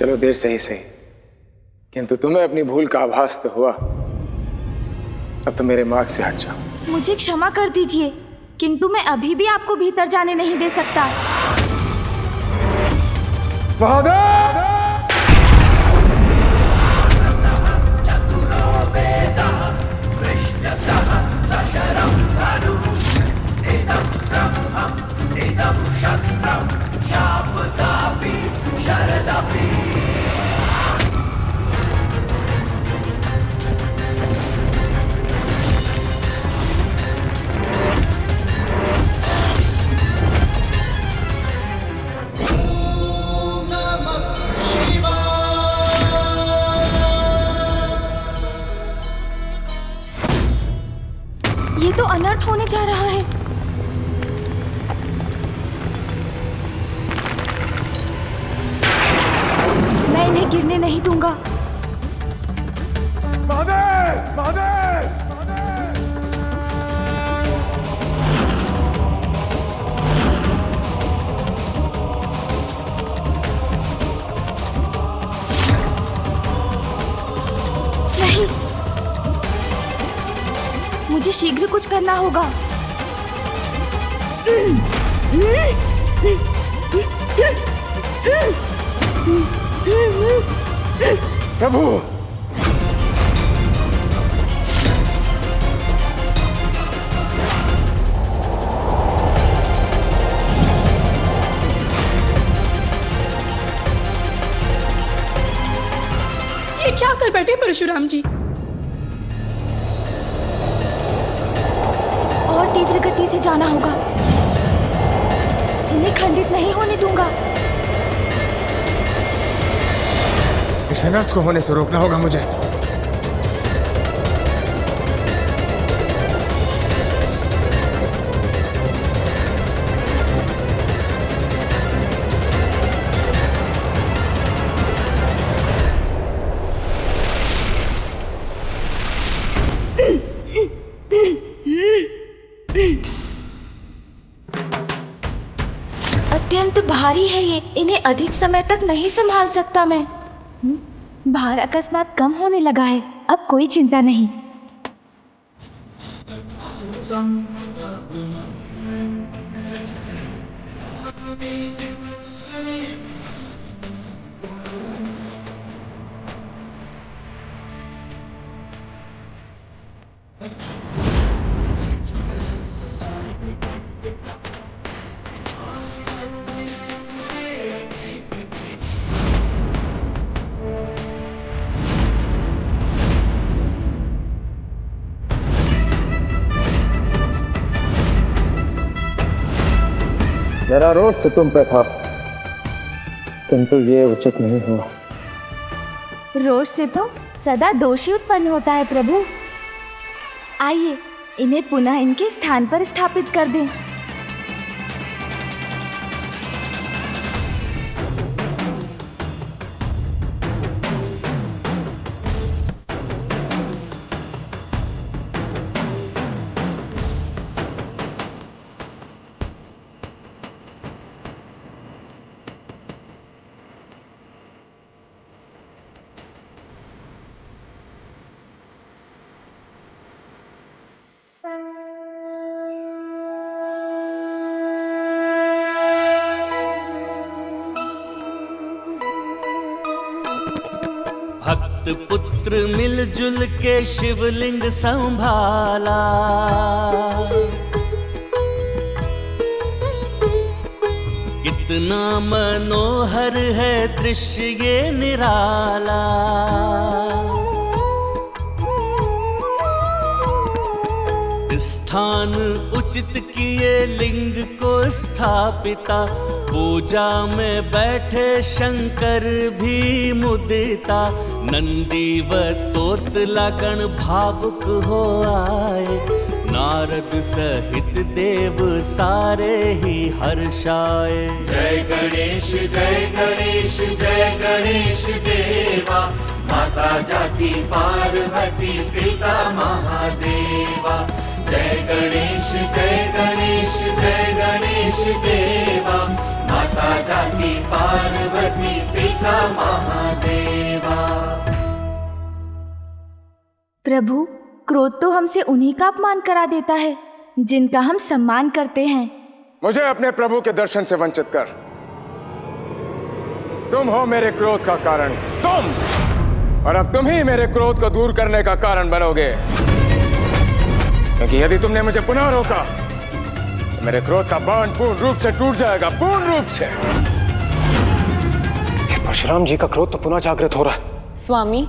चलो देर से ही सही, किंतु तुम्हें अपनी भूल का आभास तो हुआ। अब तो मेरे मार्ग से हट जाओ। मुझे क्षमा कर दीजिए, किंतु मैं अभी भी आपको भीतर जाने नहीं दे सकता। ये तो अनर्थ होने जा रहा है। मैं इन्हें गिरने नहीं दूंगा। नहीं, मुझे शीघ्र कुछ करना होगा। प्रभु, ये क्या कर बैठे परशुराम जी? और तीव्र गति से जाना होगा। इन्हें खंडित नहीं होने दूंगा। इस अनर्थ को होने से रोकना होगा मुझे। अत्यंत भारी है ये, इन्हें अधिक समय तक नहीं संभाल सकता मैं। भार अकस्मात कम होने लगा है, अब कोई चिंता नहीं। मेरा रोष तो तुम पे था, किंतु ये उचित नहीं हुआ। रोष से तो सदा दोषी उत्पन्न होता है प्रभु। आइए, इन्हें पुनः इनके स्थान पर स्थापित कर दें। भक्त पुत्र मिलजुल के शिवलिंग संभाला, कितना मनोहर है दृश्य ये निराला। स्थान उचित किए लिंग को स्थापिता, पूजा में बैठे शंकर भी मुदिता। नंदी व तोतला गण भावुक हो आए, नारद सहित देव सारे ही हर्षाए। जय गणेश जय गणेश जय गणेश देवा, माता जाति पार्वती पिता महादेवा। जय गणेश जय गणेश जय गणेश देवा, माता जाति पार्वती पिता पिता महादेवा। प्रभु, क्रोध तो हमसे उन्हीं का अपमान करा देता है जिनका हम सम्मान करते हैं। मुझे अपने प्रभु के दर्शन से वंचित कर। तुम हो मेरे क्रोध का कारण, तुम, और अब तुम ही मेरे क्रोध को दूर करने का कारण बनोगे। क्योंकि यदि तुमने मुझे पुनः रोका तो मेरे क्रोध का बांध पूर्ण रूप से टूट जाएगा, पूर्ण रूप से। परशुराम जी का क्रोध तो पुनः जागृत हो रहा है। स्वामी,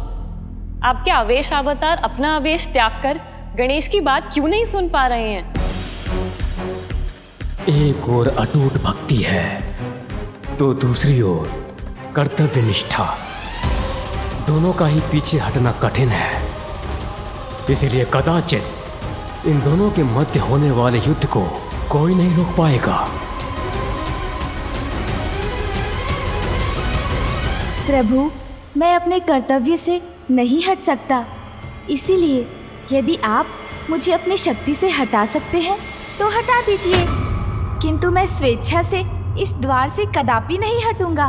आपके आवेश अवतार अपना आवेश त्याग कर गणेश की बात क्यों नहीं सुन पा रहे हैं? एक ओर अटूट भक्ति है तो दूसरी ओर कर्तव्य निष्ठा। दोनों का ही पीछे हटना कठिन है। इसीलिए कदाचित इन दोनों के मध्य होने वाले युद्ध को कोई नहीं रोक पाएगा। प्रभु, मैं अपने कर्तव्य से नहीं हट सकता। इसीलिए यदि आप मुझे अपनी शक्ति से हटा सकते हैं तो हटा दीजिए, किंतु मैं स्वेच्छा से इस द्वार से कदापि नहीं हटूंगा।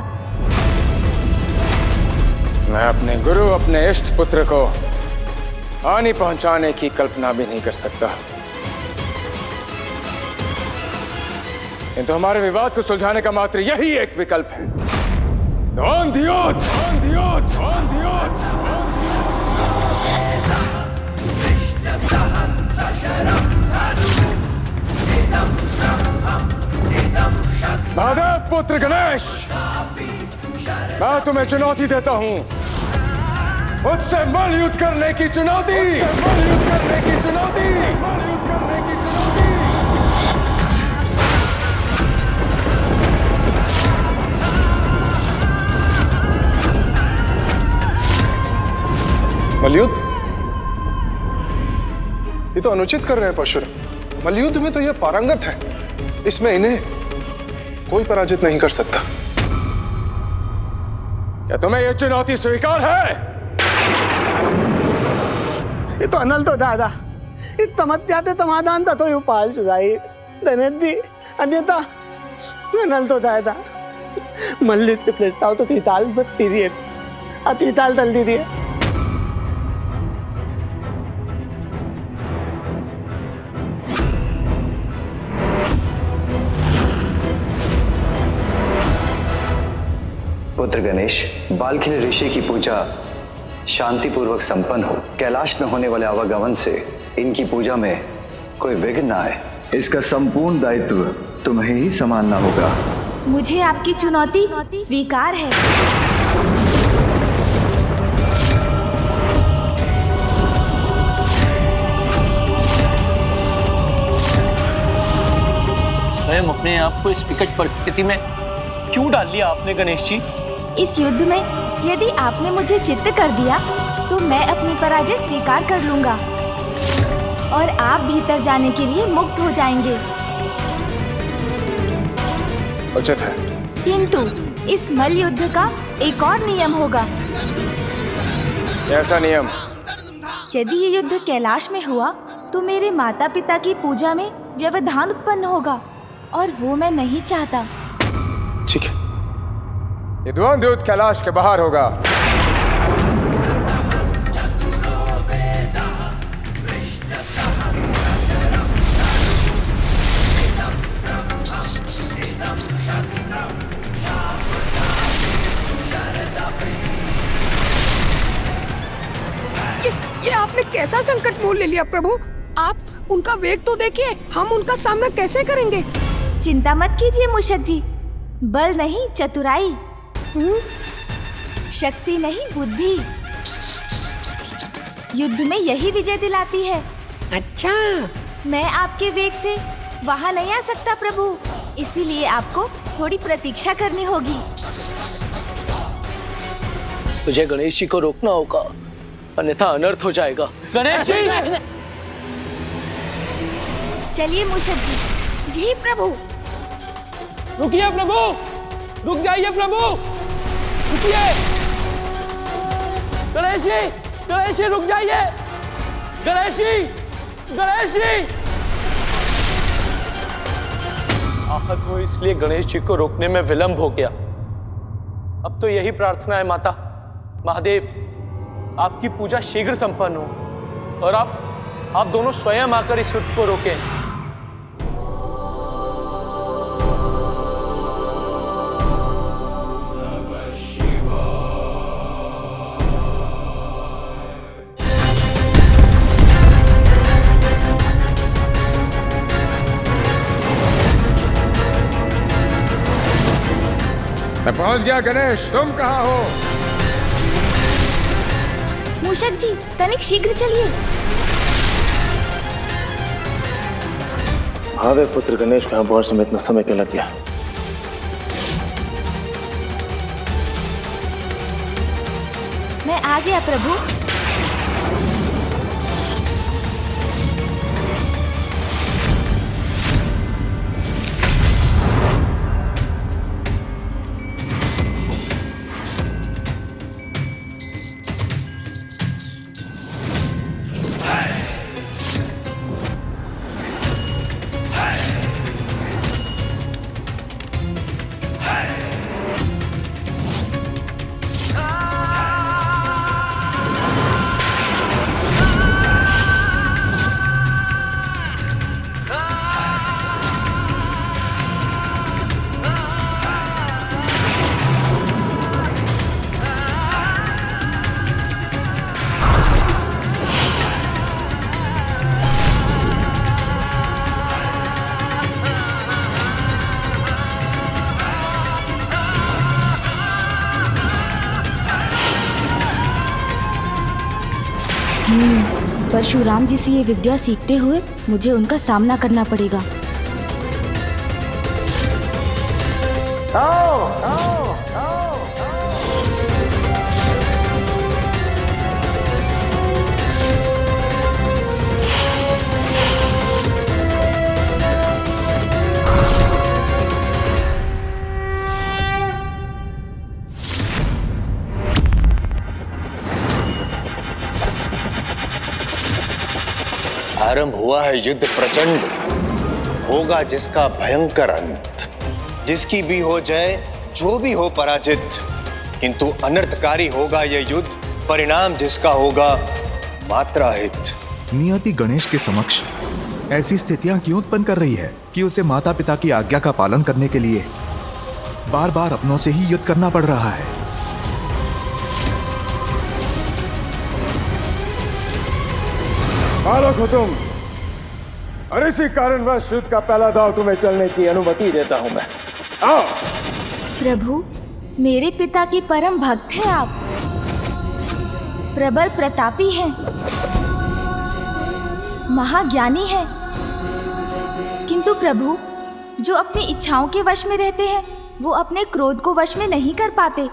मैं अपने गुरु, अपने इष्ट पुत्र को हानि पहुंचाने की कल्पना भी नहीं कर सकता, किंतु हमारे विवाद को सुलझाने का मात्र यही एक विकल्प है। ऑन द युद्ध, ऑन द युद्ध, ऑन द युद्ध। महादेव पुत्र गणेश, मैं तुम्हें चुनौती देता हूं। मुझसे मल युद्ध करने की चुनौती, मल युद्ध करने की चुनौती, मल युद्ध करने की चुनौती। मलयुद्ध? ये तो अनुचित कर रहे हैं परशुराम। मलयुद्ध में तो ये पारंगत है, इसमें इन्हें कोई पराजित नहीं कर सकता। क्या तुम्हें यह चुनौती स्वीकार है? ये तो अनल तो दादा तमत्याते समाधान था तो उपाल सुधाई धनेदी अन्यथा अनल तो दादा मल्लित के प्रस्ताव तो त्रिताल बत्ती रही है, त्रिताल तल दी है। पुत्र गणेश, बालखिल ऋषि की पूजा शांतिपूर्वक संपन्न हो। कैलाश में होने वाले आवागमन से इनकी पूजा में कोई विघ्न न आए, इसका संपूर्ण दायित्व तुम्हें ही संभालना होगा। मुझे आपकी चुनौती स्वीकार है। स्वयं अपने आप को इस विकट परिस्थिति में क्यों डाल लिया आपने गणेश जी? इस युद्ध में यदि आपने मुझे चित्त कर दिया तो मैं अपनी पराजय स्वीकार कर लूंगा और आप भीतर जाने के लिए मुक्त हो जाएंगे। उचित है, किंतु इस मल युद्ध का एक और नियम होगा। कैसा नियम? यदि ये युद्ध कैलाश में हुआ तो मेरे माता पिता की पूजा में व्यवधान उत्पन्न होगा और वो मैं नहीं चाहता। ठीक है, ये द्वंद्व युद्ध कैलाश के बाहर होगा। ये आपने कैसा संकट मोल ले लिया प्रभु? आप उनका वेग तो देखिए, हम उनका सामना कैसे करेंगे? चिंता मत कीजिए मूषक जी, बल नहीं चतुराई, शक्ति नहीं बुद्धि, युद्ध में यही विजय दिलाती है। अच्छा, मैं आपके वेग से वहां नहीं आ सकता प्रभु, इसीलिए आपको थोड़ी प्रतीक्षा करनी होगी। मुझे गणेश जी को रोकना होगा, अन्यथा अनर्थ हो जाएगा। गणेश जी! चलिए मूषक जी। जी प्रभु। रुकिए प्रभु, रुक जाइए प्रभु, रुकिए। गणेश जी रुक जाइए। गणेश जी आहत हो इसलिए गणेश जी को रोकने में विलंब हो गया। अब तो यही प्रार्थना है माता, महादेव आपकी पूजा शीघ्र संपन्न हो और आप दोनों स्वयं आकर इस युद्ध को रोकें। मैं पहुंच गया गणेश, तुम कहाँ हो? मूषक जी, तनिक शीघ्र चलिए। भावे पुत्र गणेश यहाँ पहुंचने में इतना समय क्यों लग गया? मैं आ गया प्रभु। परशुराम जी से ये विद्या सीखते हुए मुझे उनका सामना करना पड़ेगा। आरंभ हुआ है युद्ध प्रचंड, होगा जिसका भयंकर अंत। जिसकी भी हो जय, जो भी हो पराजित, किंतु अनर्थकारी होगा यह युद्ध, परिणाम जिसका होगा मात्रा हित। नियति गणेश के समक्ष ऐसी स्थितियां क्यों उत्पन्न कर रही है कि उसे माता पिता की आज्ञा का पालन करने के लिए बार बार अपनों से ही युद्ध करना पड़ रहा है। बालक हो तुम, और इसी कारणवश युद्ध का पहला दांव तुम्हें चलने की अनुमति देता हूं मैं। आओ। प्रभु, मेरे पिता के परम भक्त हैं आप, प्रबल प्रतापी हैं, महाज्ञानी हैं, किंतु प्रभु, जो अपनी इच्छाओं के वश में रहते हैं वो अपने क्रोध को वश में नहीं कर पाते।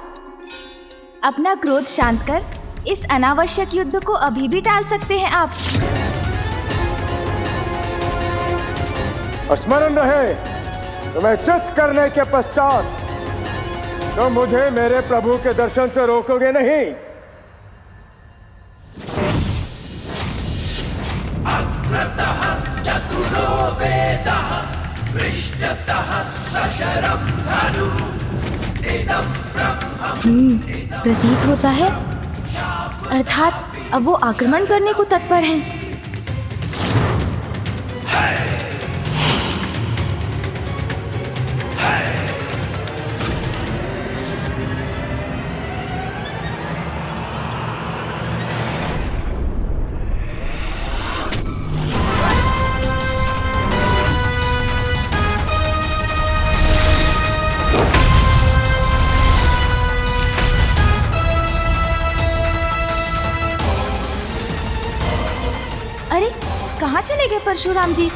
अपना क्रोध शांत कर इस अनावश्यक युद्ध को अभी भी टाल सकते हैं आप। स्मरण रहे, तुम्हें चित करने के पश्चात तुम मुझे मेरे प्रभु के दर्शन से रोकोगे नहीं। अग्रतः चतुरो वेदः पृष्ठतः सशरं धनु इदं ब्रह्मं। प्रतीत होता है अर्थात अब वो आक्रमण करने को तत्पर हैं। अरे कहाँ चले गए परशुराम जी?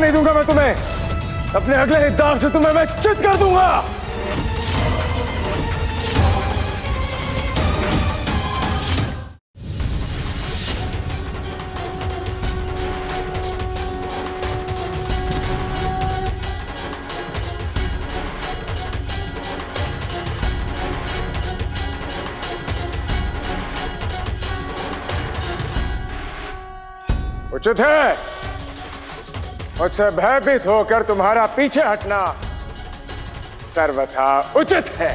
नहीं दूंगा मैं तुम्हें। अपने अगले ही दाव से तुम्हें मैं चित कर दूंगा। उचित है मुझसे भयभीत होकर तुम्हारा पीछे हटना सर्वथा उचित है।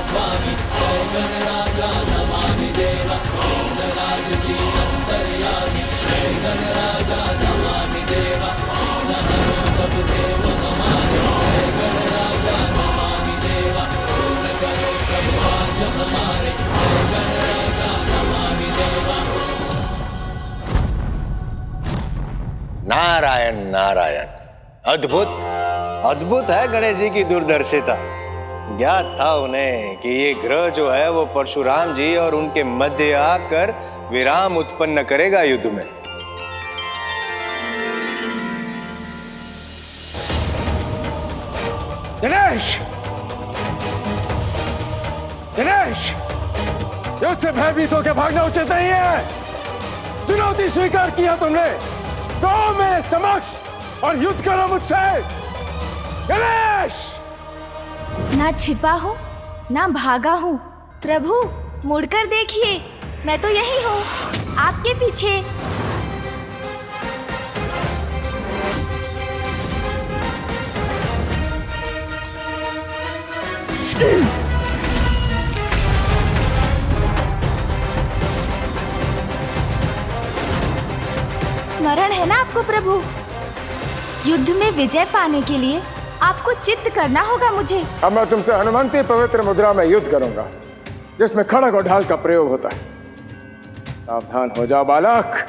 स्वामी जय गणराजा नमामि देवा विघ्नराज जी अंतर्यामी जय गणराजा नमामि देवा विघ्नहरो सब देव हमारे जय गणराजा नमामि देवा पूर्ण करो प्रभु आज हमारे जय गणराजा नमामि देवा। नारायण नारायण, अद्भुत अद्भुत है गणेश जी की दूरदर्शिता। ज्ञात था उन्हें कि ये ग्रह जो है वो परशुराम जी और उनके मध्य आकर विराम उत्पन्न करेगा युद्ध में। दिनेश, दिनेश, युद्ध से भयभीत होकर भागना उचित नहीं है। चुनौती स्वीकार किया तुमने तो मेरे समक्ष और युद्ध करो मुझसे। दिनेश, ना छिपा हूँ ना भागा हूँ। प्रभु मुड़कर देखिए, मैं तो यही हूँ आपके पीछे। स्मरण है ना आपको प्रभु? युद्ध में विजय पाने के लिए आपको चित्त करना होगा मुझे। अब मैं तुमसे हनुमंती पवित्र मुद्रा में युद्ध करूंगा जिसमें खड़ग और ढाल का प्रयोग होता है। सावधान हो जाओ बालक।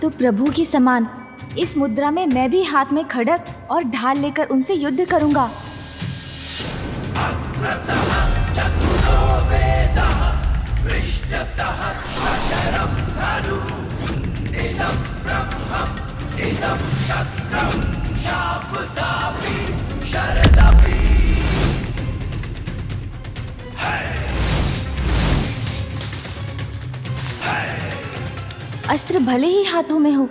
तो प्रभु की समान इस मुद्रा में मैं भी हाथ में खड़ग और ढाल लेकर उनसे युद्ध करूंगा। अस्त्र भले ही हाथों में हो,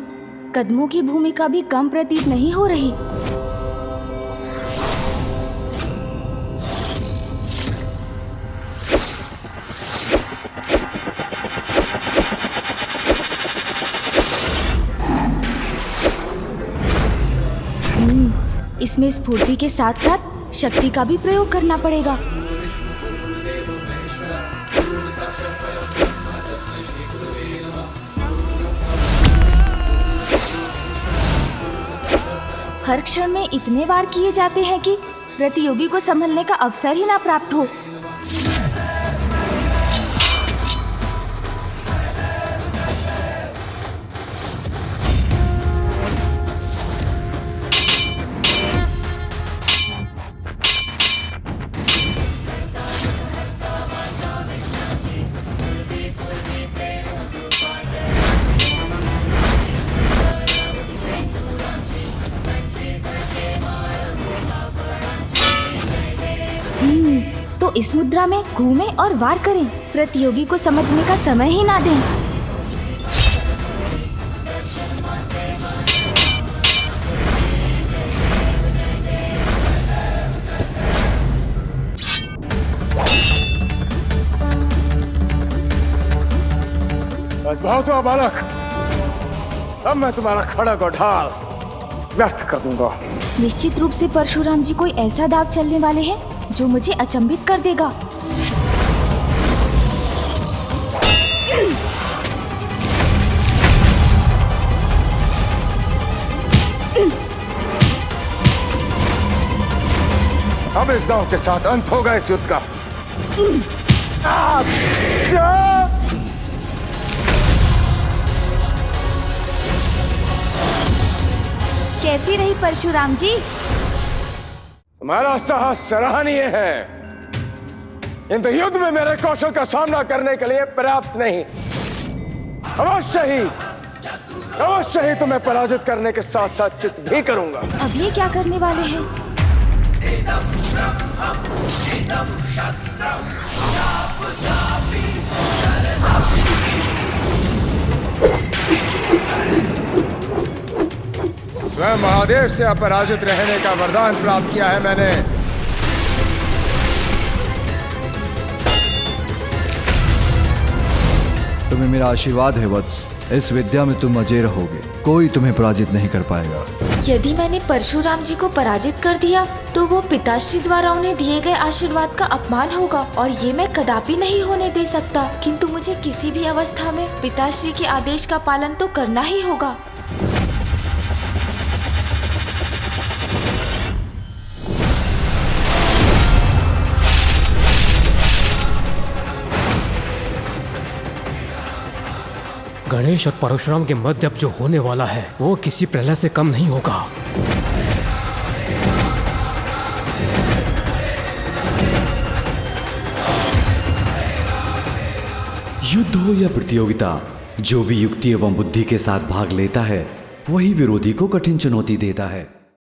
कदमों की भूमिका भी कम प्रतीत नहीं हो रही। इसमें स्फूर्ति के साथ साथ शक्ति का भी प्रयोग करना पड़ेगा। हर क्षण में इतने वार किए जाते हैं कि प्रतियोगी को संभलने का अवसर ही ना प्राप्त हो। तो इस मुद्रा में घूमें और वार करें, प्रतियोगी को समझने का समय ही ना दें। बस बहुत हुआ बालक, अब मैं तुम्हारा खड़ग और ढाल व्यर्थ कर दूंगा। निश्चित रूप से परशुराम जी कोई ऐसा दाव चलने वाले हैं जो मुझे अचंभित कर देगा। अब इस दांव के साथ अंत होगा इस युद्ध का। कैसी रही परशुराम जी? तुम्हारा साहस सराहनीय है, किंतु युद्ध में मेरे कौशल का सामना करने के लिए पर्याप्त नहीं। अवश्य ही तुम्हें पराजित करने के साथ साथ चित भी करूंगा। अब ये क्या करने वाले हैं? स्वयं महादेव से अपराजित रहने का वरदान प्राप्त किया है मैंने। तुम्हें मेरा आशीर्वाद है वत्स। इस विद्या में तुम अजय रहोगे, कोई तुम्हें पराजित नहीं कर पाएगा। यदि मैंने परशुराम जी को पराजित कर दिया तो वो पिताश्री द्वारा उन्हें दिए गए आशीर्वाद का अपमान होगा और ये मैं कदापि नहीं होने दे सकता। किंतु मुझे किसी भी अवस्था में पिताश्री के आदेश का पालन तो करना ही होगा। गणेश और परशुराम के मध्य अब जो होने वाला है वो किसी प्रलय से कम नहीं होगा। युद्ध हो या प्रतियोगिता, जो भी युक्ति एवं बुद्धि के साथ भाग लेता है वही विरोधी को कठिन चुनौती देता है।